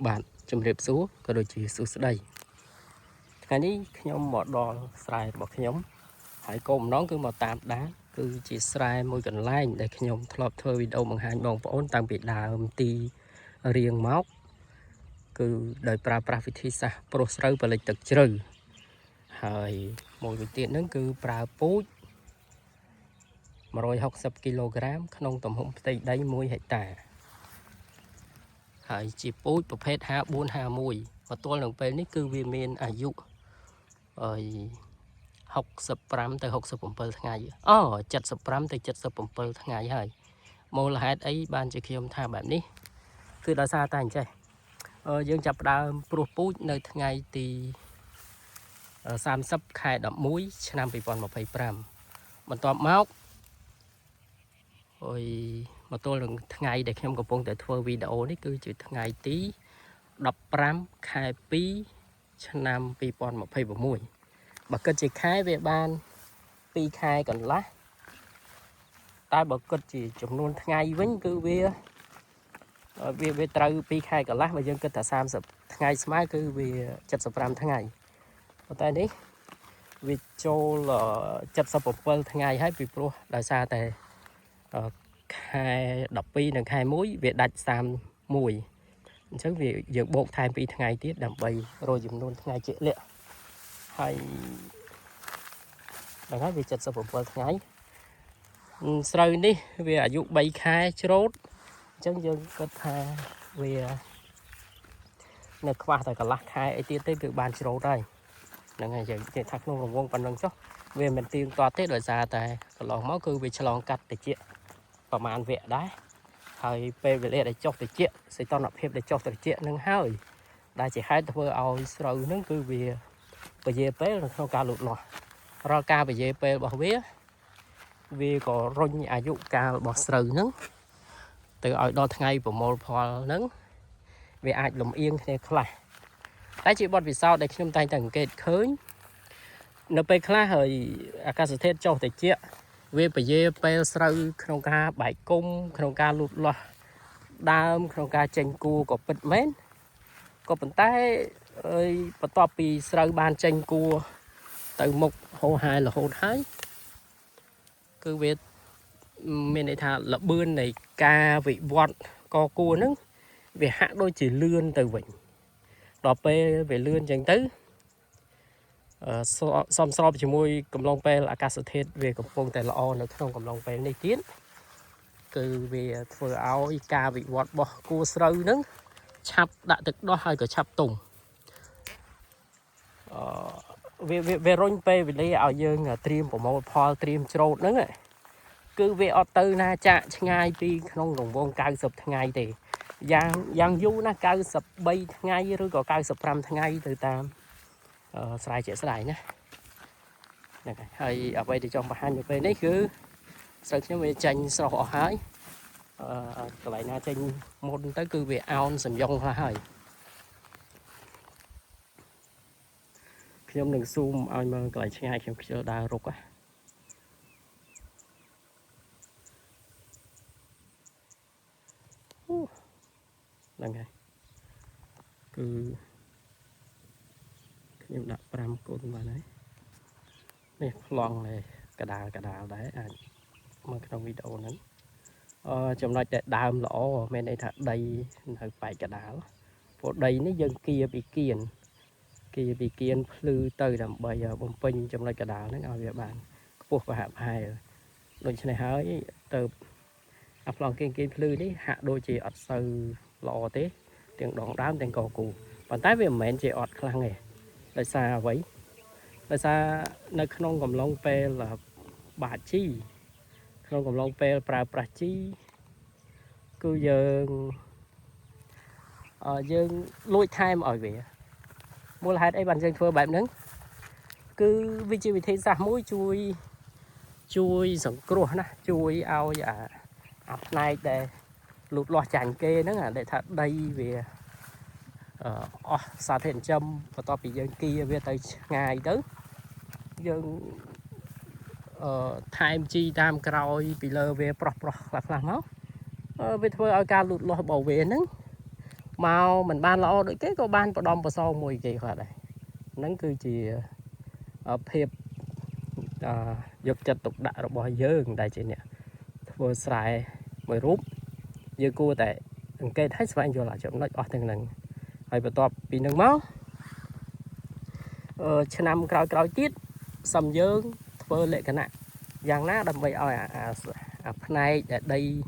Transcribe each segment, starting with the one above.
បាទជំរាបសួរក៏ដូចជាសួស្តីថ្ងៃនេះខ្ញុំមកដល់ស្រែរបស់ខ្ញុំហើយគោលបំណងគឺមកតាមដានគឺជាស្រែមួយកន្លែងដែលខ្ញុំធ្លាប់ធ្វើវីដេអូបង្ហាញបងប្អូនតាំងពីដើមទីរៀងមកគឺដោយប្រើប្រាស់វិធីសាស្ត្រប្រុសស្រូវផលិតទឹកជ្រៅហើយមួយវិញទៀតហ្នឹងគឺប្រើពូជ160គីឡូក្រាមក្នុងទំហំផ្ទៃដី1ហិកតាហើយជាពូជប្រភេទ5451មកទល់នឹងពេលនេះគឺវាមានអាយុ65ទៅ67ថ្ងៃ75ទៅ77ថ្ងៃហើយមូលហេតុអីបានជាខ្ញុំថាបែបនេះគឺដោយសារតែអញ្ចេះយើងចាប់ផ្ដើមព្រោះពូជនៅថ្ងៃទី30ខែ11ឆ្នាំ2025បន្ទាប់មកមកទល់នឹងថ្ងៃដែលខ្ញុំកំពុងតែធ្វើវីដេអូនេះគឺជាថ្ងៃទី15ខែ2ឆ្នាំ2026បើគិតជាខែវាបាន2ខែកន្លះតែបើគិតជាចំនួនថ្ងៃវិញគឺវាត្រូវ2ខែកន្លះបើយើងគិតថា30ថ្ងៃស្មើគឺវា75ថ្ងៃប៉ុន្តែនេះវាចូល77ថ្ងៃហើយពីព្រោះដោយសារតែខែ12និងខែ1វាដាច់31អញ្ចឹងវាយើងបូកថែម2ថ្ងៃទៀតដើម្បីរកចំនួនថ្ងៃជាក់លាក់ហើយដល់ហើយវា77ថ្ងៃស្រូវនេះវាអាយុ3ខែច្រូតអញ្ចឹងយើងគិតថាវានៅខ្វះតែកន្លះខែអីទៀតទេគឺបានច្រូតហើយហ្នឹងហើយយើងនិយាយថាក្នុងរង្វង់ប៉ុណ្្នឹងចុះវាមិនទៀងទាត់ទេដោយសារតែកន្លងមកគឺវាឆ្លងកាត់តិចប្រមាណវគ្គដែរហើយពេលវេលាដែលចុះតិចសីតុណ្ហភាពដែលចុះតិចនឹងហើយដែលជាហេតុធ្វើឲ្យស្រូវហ្នឹងគឺវាពជាពេលនៅក្នុងការលូតលាស់រាល់ការពជាពេលរបស់វាក៏រុញអាយុកាលរបស់ស្រូវហ្នឹងទៅឲ្យដល់ថ្ងៃប្រមូលផលហ្នឹងវាអាចលំអៀងគ្នាខ្លះតែជាបទពិសោធន៍ដែលខ្ញុំតែងតែអង្កេតឃើញនៅពេលខ្លះហើយអាកាសធាតុចុះតិចវាពជាពេលស្រូវក្នុងការបែកគុំក្នុងការលូតលាស់ដើមក្នុងការចេញគួរក៏ពិតមែនក៏ប៉ុន្តែបន្ទាប់ពីស្រូវបានចេញគួរទៅមុខហូរហែរហូតហើយគឺវាមានន័យថាល្បឿននៃការវិវត្តកគួរហ្នឹងវាហាក់ដូចជាលឿនទៅវិញដល់ពេលវាលឿនអញ្ចឹងទៅសមស្របជាមួយកំឡុងពេលអាកាសធាតុវាកំពុងតែល្អនៅក្នុងកំឡុងពេលនេះទៀតគឺវាធ្វើឲ្យការវិវត្តរបស់គួរស្រូវហ្នឹងឆាប់ដាក់ទឹកដោះហើយក៏ឆាប់ទុំវារុញពេលវេលាឲ្យយើងត្រៀមប្រមូលផលត្រៀមច្រូតហ្នឹងគឺវាអត់ទៅណាចាក់ឆ្ងាយពីក្នុងរង្វង់90ថ្ងៃទេយ៉ាងយូរណាស់93ថ្ងៃឬក៏95ថ្ងៃទៅតាមស្រែជាក់ស្ដែងណាហ្នឹងហើយអ្វីដែលចង់បង្ហាញនៅពេលនេះគឺស្រូវខ្ញុំវាចេញស្រស់អស់ហើយកន្លែងណាចេញមុនទៅគឺវាអោនសំយ៉ុងខ្លះហើយខ្ញុំនឹងស៊ូមឲ្យមើលកន្លែងឆ្ងាយខ្ញុំខ្ជិលដើររុកហ្នឹងហើយគឺខ្ញុំដាក់5កូនបានហើយនេះប្លង់នេះកដាលដែរអាចមើលក្នុងវីដេអូហ្នឹងចំណុចដែលដើមល្អមានន័យថាដីនៅបែកកដាលព្រោះដីនេះយើងគៀពីគៀនភ្លឺទៅដើម្បីបំពេញចំណុចកដាលហ្នឹងឲ្យវាបានខ្ពស់ប្រហាក់ប្រហែលដូច្នេះហើយទៅអាប្លង់គៀនភ្លឺនេះហាក់ដូចជាអត់សូវល្អទេទាំងដងដើមទាំងកគូប៉ុន្តែវាមិនមែនជាអត់ខ្លាំងទេដោយសារអ្វីដោយសារនៅក្នុងកំឡុងពេលបាជី ក្នុងកំឡុងពេលប្រើប្រាស់ជីគឺយើងលួចថែមឲ្យវាមូលហេតុអីបានយើងធ្វើបែបហ្នឹងគឺវាជាវិធីសាស្ត្រមួយជួយសង្គ្រោះណាជួយឲ្យអាផ្នែកដែលលូតលាស់ចាញ់គេហ្នឹងដែលថាដីវាអស់សារធាតុចិញ្ចឹមបន្ទាប់ពីយើងគៀវាទៅឆ្ងាយទៅយើងថែមជីតាមក្រោយពីលើវាប្រោះខ្លះមកវាធ្វើឲ្យការលូតលាស់របស់វាហ្នឹង mau mình ban lo đôi cái có ban có đom có sau mùi kỳ hoạt này nắng cứ chỉ phep dục chặt tục đại rồi bỏ dơ đại chị nè vừa xài mới rút dơ cua tại cây thấy sao anh vô lại chậm nói ở thằng này hay bật top bị nâng máu cho năm cào tiết sầm dơ vừa lệ cái nè giang ná đâm vậy này để đây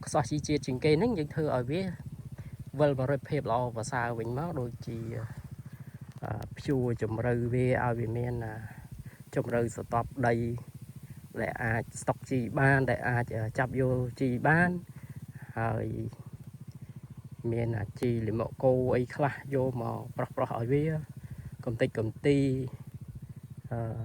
so chi chia chừng cây nắng những thư ở phía vâng và rồi phep lo và sao mình máu đôi chỉ chua chùm rư về ao về men chùm rư stop đây để stock chi ban để chắp vô chi ban rồi men chi liền một cô ấy khla vô mà pro hỏi với công ty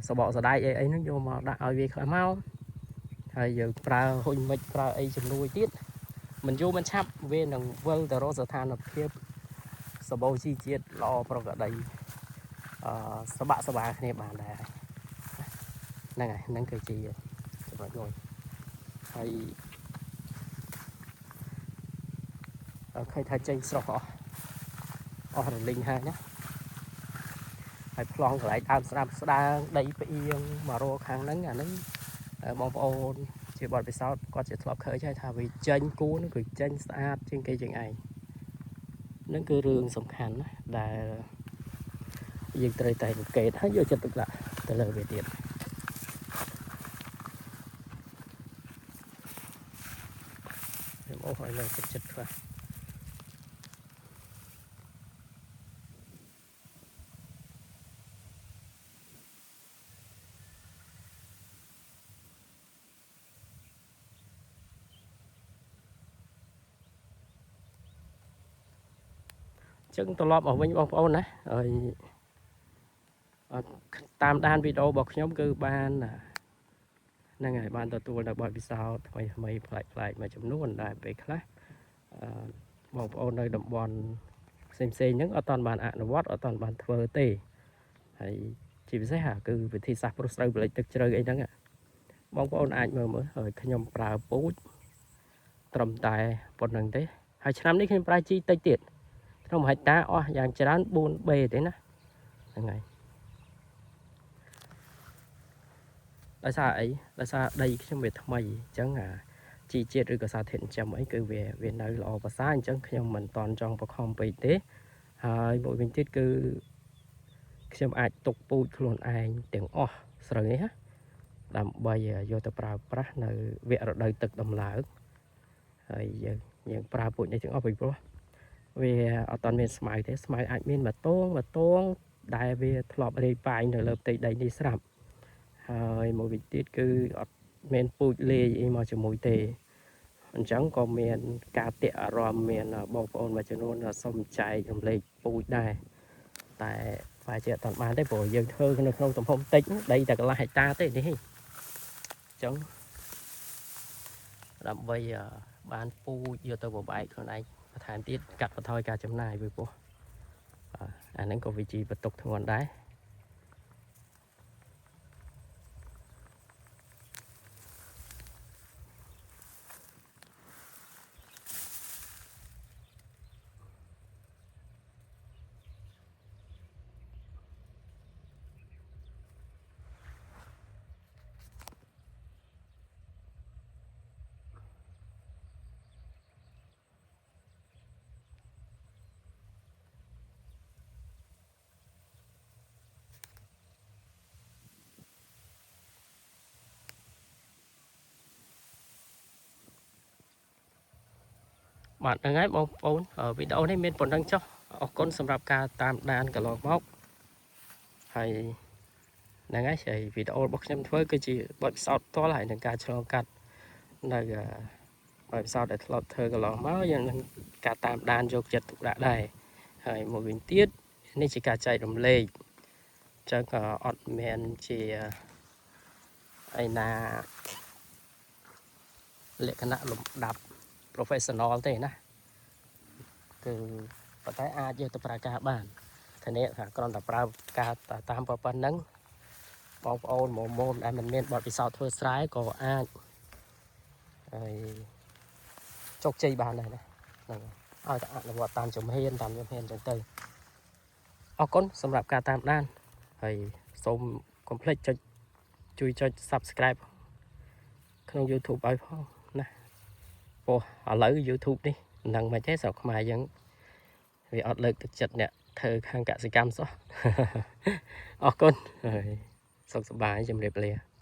sao bỏ ra đây ấy nó vô mà đã ở về khla mau rồi giờ pra hồi mình pra ấy chùm nuôi tiết mình vô mình chắp về nằng vâng từ đó giờ than là phep sao bao chi chiết lo pro cả đây sao bạ này bạn này này nâng cây chi rồi hay khai thác chơi sọc họ linh ha nhá hay plong lại tam sram đây bị mà rô khang nắng nắng bom ôn chỉ bọt bị sao có chỉ thọp khởi chơi thà vì chân cú nó cười chân sát trên cây chừng này nó cứ rương sầm khăn là dừng trời tay một kệ hết vô chân được lại từ lời về tiền hỏi lời chật vào chân tôi lọp ở bên bông ôn này rồi tam đan video bọc nhóm cứ ban năng ngày ban tôi là bởi vì sao mày phải mà chấm nút lại về khác bọc ôn nơi đậm bòn xem những ở toàn bàn nó vót ở toàn bàn thơ tê hay chỉ biết hả cứ về thi sạp pro về thực chơi ấy đó ạ bóng ôn ảnh mà mới rồi khi nhom pra bút trầm tài một lần thế 2 nămនេះ ខ្ញុំ ប្រើ ជី តិច ទៀត ក្នុង ហិកតា អស់ យ៉ាង ច្រើន 4B ទេ ណា ហ្នឹង ហើយ ដោយសារ អី ដោយសារ ដី ខ្ញុំ វា ថ្មី អញ្ចឹង ជី ជាតិ ឬ ក៏ សារធាតុ ចិញ្ចឹម អី គឺ វា នៅ ល្អ ប្រសើរ អញ្ចឹង ខ្ញុំ មិន តន់ ចង់ បខំ ពេក ទេ ហើយ មួយ វិញ ទៀត គឺ ខ្ញុំ អាច ទុក ពូជ ខ្លួន ឯង ទាំង អស់ ស្រូវ នេះ ណា ដើម្បី យក ទៅ ប្រើ ប្រាស់ នៅ វគ្គ រដូវ ទឹក ដំឡើង ហើយ យើង ប្រើ ពូជ នេះ ទាំង អស់ ពី ព្រោះ វាអត់តាន់មានស្មៅទេស្មៅអាចមានមួយតួងដែលវាធ្លាប់រាយប៉ាយនៅលើផ្ទៃដីនេះស្រាប់ហើយមួយវិញទៀតគឺអត់មានពូជលាយអីមកជាមួយទេអញ្ចឹងក៏មានការតាក់អារម្មណ៍មានបងប្អូនមួយចំនួនសុំចែករំលែកពូជដែរតែវាជាអត់បានទេព្រោះយើងធ្វើនៅក្នុងទំហំតិចដីតែកន្លះហិកតាទេនេះអញ្ចឹងដើម្បីបានពូជយកទៅបបែកខ្លួនឯងបន្ថែមទៀតកាត់បន្ថយការចំណាយពីព្រោះអាហ្នឹងក៏វាជីបន្ទុកធ្ងន់ដែរបាទហ្នឹងហើយបងប្អូនវីដេអូនេះមានប៉ុណ្្នឹងចុះអរគុណសម្រាប់ការតាមដានកន្លងមកហើយហ្នឹងហើយវីដេអូរបស់ខ្ញុំធ្វើគឺជាបទពិសោធន៍ផ្ទាល់ហើយនឹងការឆ្លងកាត់នៅបទពិសោធន៍ដែលធ្លាប់ធ្វើកន្លងមកយើងនឹងការតាមដានយកចិត្តទុកដាក់ដែរហើយមួយវិញទៀតនេះជាការចែករំលែកអញ្ចឹងក៏អត់មានជាឯណាលក្ខណៈលំដាប់ professional ទេណាគឺប៉ុន្តែអាចយកទៅប្រើការបានធានាថាគ្រាន់តែប្រើការតាមប៉ុណ្ណឹងបងប្អូនមុំដែលមិនមានបទពិសោធន៍ធ្វើស្រែក៏អាចហើយជោគជ័យបានដែរណាហ្នឹង ឲ្យតែអនុវត្តតាមជំហានចឹងទៅអរគុណសម្រាប់ការតាមដានហើយសូមកុំភ្លេចជួយចុច Subscribe ក្នុង YouTube ឲ្យផងណាព្រោះឥឡូវ YouTube នេះនឹងមិនទេស្រុកខ្មែរយើងវាអត់លើកទឹកចិត្តអ្នកធ្វើខាងកសិកម្មសោះអរគុណហើយសុខសប្បាយជម្រាបលា